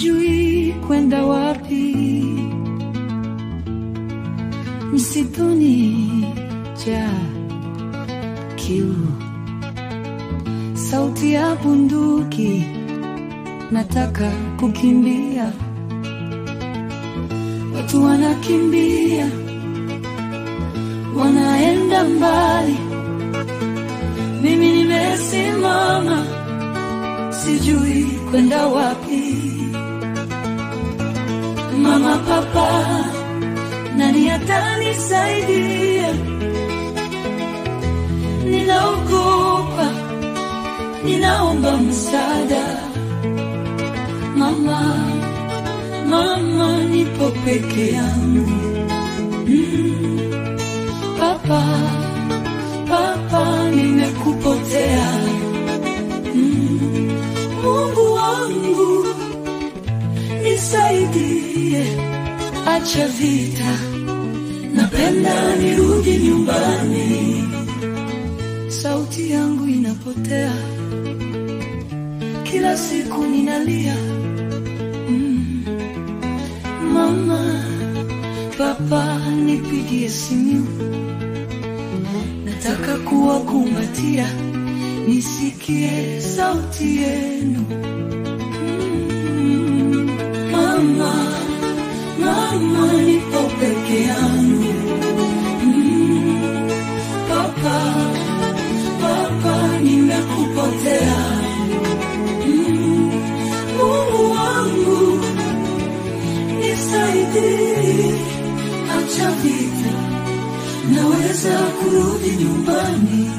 sijui kwenda wapi. Msituni jaa kiu, sauti ya bunduki, nataka kukimbia. Watu wanakimbia, wanaenda mbali, mimi nimesimama, sijui kwenda wapi. Mama, papa, nani atanisaidia? Ninaogopa, ninaomba msaada. Mama, mama, nipo peke yangu. Papa, papa, nimekupotea. Mungu wangu, nisaidie, acha vita, napenda nirudi nyumbani. Sauti yangu inapotea, kila siku ninalia. Mama, papa, nipigie simu, nataka kuwakumbatia, nisikie sauti yenu. Mama, mama, nipo peke yangu. Papa, papa, nimekupotea. Mungu wangu, nisaidie, acha vita, naweza kurudi nyumbani.